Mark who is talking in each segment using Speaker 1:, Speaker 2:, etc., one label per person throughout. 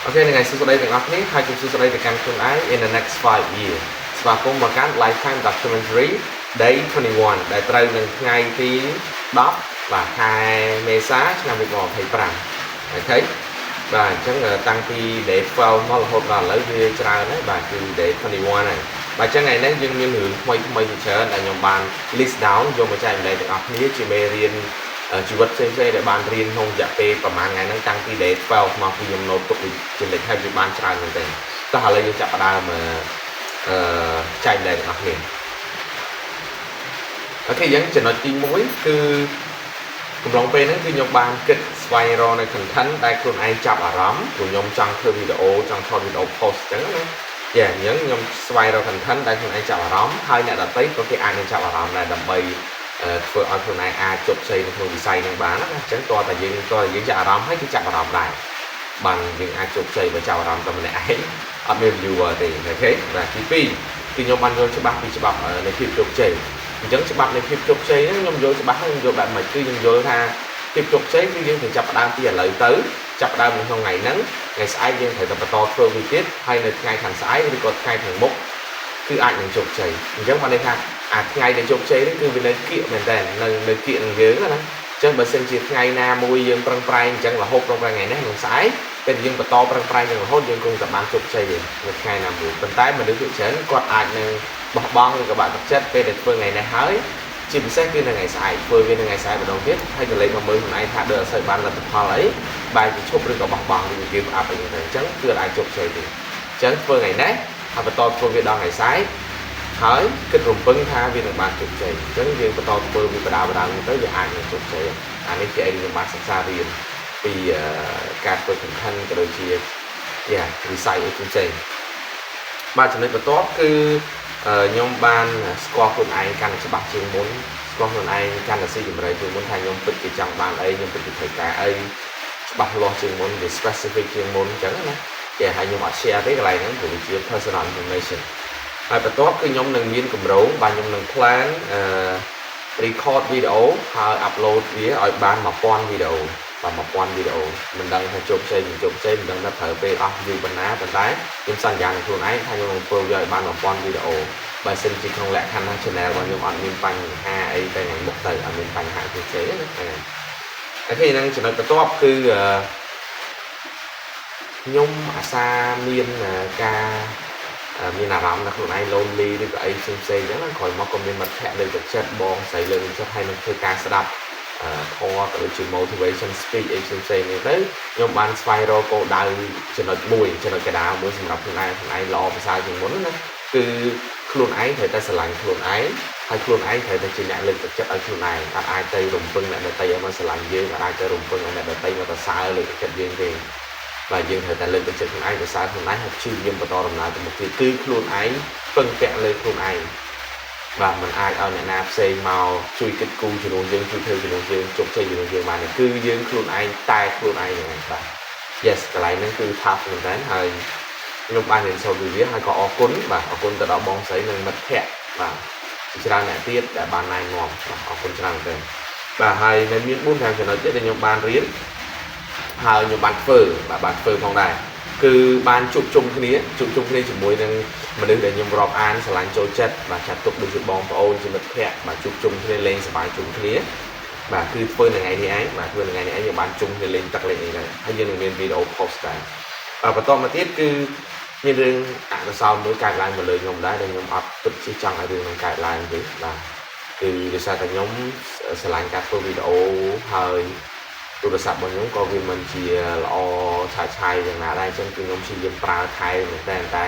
Speaker 1: Ok, ngày xưa đây tiếng Anh hai chục xưa đây tiếng Anh ai in the next 5 years. Và cũng một cái lifetime documentary day 21 ដែលត្រូវនឹងថ្ងៃទី10បាទខែមេសាឆ្នាំ2025អូខេបាទអញ្ចឹងតាំងពី day 12មករហូតដល់ឥឡូវវាច្រើនហើយបាទគឺ day 21ហើយបាទអញ្ចឹងថ្ងៃនេះយើងមានរឿងថ្មីជាច្រើនដែលខ្ញុំបាន list down យកមកចែករំលែកទាំងអស់គ្នាជាមេរៀនជីវិតផ្សេងៗដែលបានរៀនក្នុងរយៈពេលប្រហែលថ្ងៃហ្នឹងតាំងពី day 12មកពីខ្ញុំណូតទុកជាលេខហើយវាបានច្រើនមែនទែនតោះឥឡូវយើងចាប់ផ្ដើមចែករំលែកទាំងអស់គ្នាអូខេអញ្ចឹងចំណុចទី1គឺកំឡុងពេលហ្នឹងគឺខ្ញុំបានគិតស្វែងរកនៅ content ដែលខ្លួនឯងចាប់អារម្មណ៍ព្រោះខ្ញុំចង់ធ្វើវីដេអូចង់ថតវីដេអូ post អញ្ចឹងណាអញ្ចឹងខ្ញុំស្វែងរក content ដែលខ្លួនឯងចាប់អារម្មណ៍ហើយអ្នកដទៃក៏គេអាចនឹងចាប់អារម្មណ៍ដែរដើម្បីធ្វើឲ្យខ្លួនឯងអាចជោគជ័យនៅក្នុងវិស័យហ្នឹងបានណាអញ្ចឹងតើតែយើងចាប់អារម្មណ៍ហើយគេចាប់អារម្មណ៍ដែរបានយើងអាចជោគជ័យបើចាប់អារម្មណ៍តែម្នាក់ឯងអត់មាន viewer ទេអូខេបាទទី2គឺខ្ញុំបានយល់ច្បាស់ពីច្បាប់នៃភាពជោគជ័យអញ្ចឹងច្បាប់នៃភាពជោគជ័យហ្នឹងខ្ញុំយល់ច្បាស់ហើយខ្ញុំយល់បែបម៉េចគឺខ្ញុំយល់ថាភាពជោគជ័យគឺយើងត្រូវចាប់ផ្ដើមពីឥឡូវទៅចាប់ផ្ដើមនៅក្នុងថ្ងៃហ្នឹងថ្ងៃស្អែកយើងត្រូវតែបន្តធ្វើវាទៀតហើយនៅថ្ងៃខាងស្អែកឬក៏ថ្ងៃខាងមុខគឺអាចនឹងជោគជ័យអញ្ចឹងបានន័យថាអាថ្ងៃដែលជោគជ័យនេះគឺវានៅគៀកមែនតើនៅគៀកនឹងយើងណាអញ្ចឹងបើសិនជាថ្ងៃណាមួយយើងប្រឹងប្រែងអញ្ចឹងរហូតប្រឹងប្រែងថ្ងៃនេះនឹងស្អែកពេលយើងបន្តប្រឹងប្រែងយ៉ាងរហូតយើងគង់តែបានជោគជ័យទេនៅថ្ងៃណាមួយប៉ុន្តែមនុស្សភាគច្រើនគាត់អាចនឹងបោះបង់ឬក៏បាក់ទឹកចិត្តពេលដែលធ្វើថ្ងៃនេះហើយជាពិសេសគឺនៅថ្ងៃស្អែកធ្វើវានៅថ្ងៃស្អែកម្ដងទៀតហើយទៅលេខមកមើលខ្លួនឯងថាដូចអត់សូវបានលទ្ធផលអីបែរជាឈប់ឬក៏បោះបង់ឬ give up អីហ្នឹងទៅអញ្ចឹងគឺអាចជោគជ័យទេអញ្ចឹងធ្វើថ្ងៃនេះហើយបន្តធ្វើវាដល់ថ្ងៃស្អែកហើយគិតរំពឹងថាវានឹងបានជោគជ័យអញ្ចឹងយើងបន្តធ្វើវាបដាបដាទៅវាអាចនឹងជោគជ័យអានេះជាអីខ្ញុំបានសិក្សារៀនពីការធ្វើ content ក៏ដូចជាវិស័យអីផ្សេងបាទចំណុចបន្ទាប់គឺខ្ញុំបានស្គាល់ខ្លួនឯងកាន់តែច្បាស់ជាងមុនស្គាល់ខ្លួនឯងកាន់តែស៊ីជម្រៅជាងមុនថាខ្ញុំពិតជាចង់បានអីខ្ញុំពិតជាត្រូវការអីច្បាស់លាស់ជាងមុនវា specific ជាងមុនអញ្ចឹងណាហើយខ្ញុំអត់ share ទេកន្លែងហ្នឹងព្រោះវាជា personal information ហើយបន្ទាប់គឺខ្ញុំនឹងមានគម្រោងបាទខ្ញុំនឹង plan record វីដេអូហើយ upload វាឲ្យបាន1000វីដេអូបាទ1000វីដេអូមិនដឹងថាជោគជ័យមិនជោគជ័យមិនដឹងថាត្រូវពេលអស់ view ប៉ុណ្ណាប៉ុន្តែខ្ញុំសន្យានឹងខ្លួនឯងថាខ្ញុំនឹងធ្វើវាឲ្យបាន1000វីដេអូបើសិនជាក្នុងលក្ខខណ្ឌថា channel របស់ខ្ញុំអត់មានបញ្ហាអីទៅថ្ងៃមុខទៅអត់មានបញ្ហាជោគជ័យណាហ្នឹងអូខេហ្នឹងចំណុចបន្ទាប់គឺខ្ញុំអាសាមានការមានអារម្មណ៍ថាខ្លួនឯង lonely ឬក៏អីផ្សេងៗអញ្ចឹងណាក្រោយមកក៏មានមិត្តភក្តិលើកទឹកចិត្តបងស្រីលើកទឹកចិត្តហើយនឹងធ្វើការស្ដាប់ធម៌ក៏ដូចជា motivation speech អីផ្សេងៗនេះទៅខ្ញុំបានស្វែងរកគោលដៅចំណុចមួយចំណុចកណ្ដាលមួយសម្រាប់ខ្លួនឯងល្អប្រសើរជាងមុនណាគឺខ្លួនឯងត្រូវតែស្រឡាញ់ខ្លួនឯងហើយខ្លួនឯងត្រូវតែជាអ្នកលើកទឹកចិត្តឲ្យខ្លួនឯងអត់អាចទៅរំពឹងអ្នកដទៃឲ្យមកស្រឡាញ់យើងអត់អាចទៅរំពឹងឲ្យអ្នកដទៃមកសរសើរលើកទឹកចិត្តយើងទេបាទយើងត្រូវតែលើកទឹកចិត្តខ្លួនឯងប្រសើរខ្លួនឯងហើយព្យាយាមបន្តដំណើរទៅមុខទៀតគឺខ្លួនឯងពឹងពាក់លើខ្លួនឯងបាទมันអាចឲ្យអ្នកណាផ្សេងមកជួយគិតគូរជំនួសយើងជួយធ្វើជំនួសយើងជោគជ័យជំនួសយើងបានគឺយើងខ្លួនឯងតែខ្លួនឯងហ្នឹងបាទ yes កន្លែងហ្នឹងគឺ tough មែនតើហើយខ្ញុំបានរៀនសូត្រពីវាហើយក៏អរគុណបាទអរគុណទៅដល់បងស្រីនិងមិត្តភក្តិបាទជាច្រើនអ្នកទៀតដែលបានណែនាំបាទអរគុណច្រើនមែនតើបាទហើយនៅមាន4-5ចំណុចទៀតដែលខ្ញុំបានរៀនហើយខ្ញុំបានធ្វើផងដែរគឺបានជួបជុំគ្នាជាមួយនឹងមនុស្សដែលខ្ញុំរាប់អានស្រឡាញ់ចូលចិត្តបាទចាត់ទុកដូចជាបងប្អូនជាមិត្តភក្តិបាទជួបជុំគ្នាលេងសប្បាយជុំគ្នាបាទគឺធ្វើនៅថ្ងៃនេះឯងបាទធ្វើនៅថ្ងៃនេះឯងយើងបានជុំគ្នាលេងទឹកលេងអីដែរហើយយើងនឹងមានវីដេអូ post ដែរបន្តមកទៀតគឺមានរឿងអកុសលមួយកើតឡើងមកលើខ្ញុំដែរដែលខ្ញុំអត់គិតជាចង់ឲ្យរឿងនឹងកើតឡើងទេបាទគឺដោយសារតែខ្ញុំស្រឡាញ់ការធ្វើវីដេអូហើយទូរស័ព្ទរបស់ខ្ញុំក៏វាមិនជាល្អឆាយយ៉ាងណាដែរអញ្ចឹងគឺខ្ញុំព្យាយាមប្រើថែមែនតែ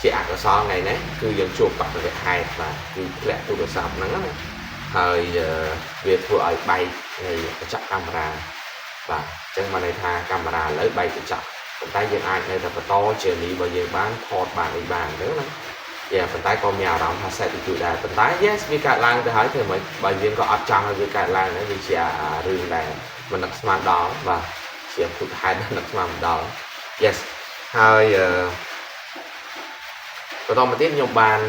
Speaker 1: ជាអកុសលថ្ងៃនេះគឺយើងជួបបរិយាហេតុបាទគឺធ្លាក់ទូរស័ព្ទហ្នឹងណាហើយវាធ្វើឲ្យបែកនៃកញ្ចក់កាមេរ៉ាបាទអញ្ចឹងមកន័យថាកាមេរ៉ាឥឡូវបែកកញ្ចក់ប៉ុន្តែយើងអាចនៅតែបន្ត journey របស់យើងបានថតបានអីបានហ្នឹងណាប៉ុន្តែក៏មានអារម្មណ៍ថា set ទៅដែរប៉ុន្តែ yes វាកើតឡើងទៅហើយធ្វើម៉េចបើយើងក៏អត់ចង់ឲ្យវាកើតឡើងដែរវាជារឿងដែលមិននឹកស្មានដល់បាទជាពុទ្ធហេតុនឹកស្មានមិនដល់ yes ហើយបន្តមកទៀតខ្ញុំបាន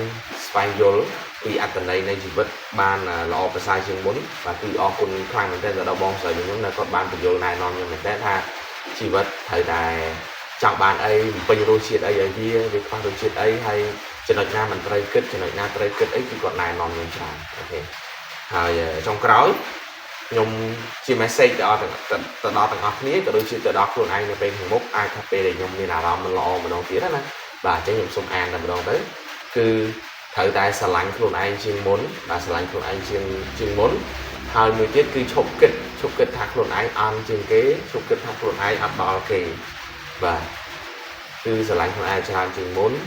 Speaker 1: ស្វែងយល់ពីអត្ថន័យនៃជីវិតបានល្អប្រសើរជាងមុនបាទគឺអរគុណខ្លាំងមែនទែនដល់បងស្រីខ្ញុំដែលគាត់បានបញ្យល់ណែនាំខ្ញុំមែនទែនថាជីវិតត្រូវតែ chẳng bàn ấy bây giờ đôi chuyện ấy ở kia việc qua đôi chuyện ấy hay cho nên nam mình trai kết cho nên nam trai kết ấy thì còn này non mình trả ok rồi trong cái nhung chỉ message đó từ đó từng học ní từ đôi chuyện từ đó luôn anh là bên mốc ai cà phê để nhung như nào đó mình lo mình đâu tiếc đó nè và cho nhung xung an là mình đâu tới cứ thử tại xà lạnh luôn anh chuyên muốn và xà lạnh luôn anh chuyên muốn hai mươi tiết cứ chụp kết thác luôn anh ăn trên cái chụp kết thác luôn anh ăn đó kỳ và cứ xà lạnh luôn ai cho chuyên muốn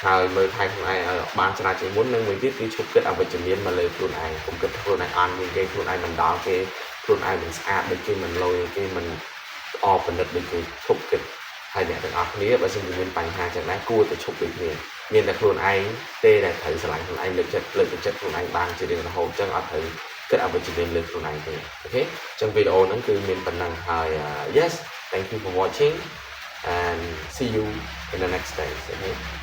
Speaker 1: ហើយមើលថៃខ្លួនឯងឲ្យបានច្រើនជាងមុននឹងមួយទៀតគឺឈប់គិតអវិជ្ជមានមកលើខ្លួនឯងកុំគិតខ្លួនឯងអន់គេខ្លួនឯងមិនដល់គេខ្លួនឯងមិនស្អាតដូចគេមិនលយគេមិនអបពិនិត្យដូចគេឈប់គិតហើយអ្នកទាំងអស់គ្នាបើសិនជាមានបញ្ហាចឹងដែរគួរតែឈប់ដូចគ្នាមានតែខ្លួនឯងទេដែលត្រូវស្រឡាញ់ខ្លួនឯងលើកចិត្តខ្លួនឯងបានជារៀងរហូតចឹងអត់ត្រូវគិតអវិជ្ជមានលើខ្លួនឯងទេអូខេចឹងវីដេអូហ្នឹងគឺមានប៉ុណ្ណឹងហើយ yes thank you for watching and see you in the next day okay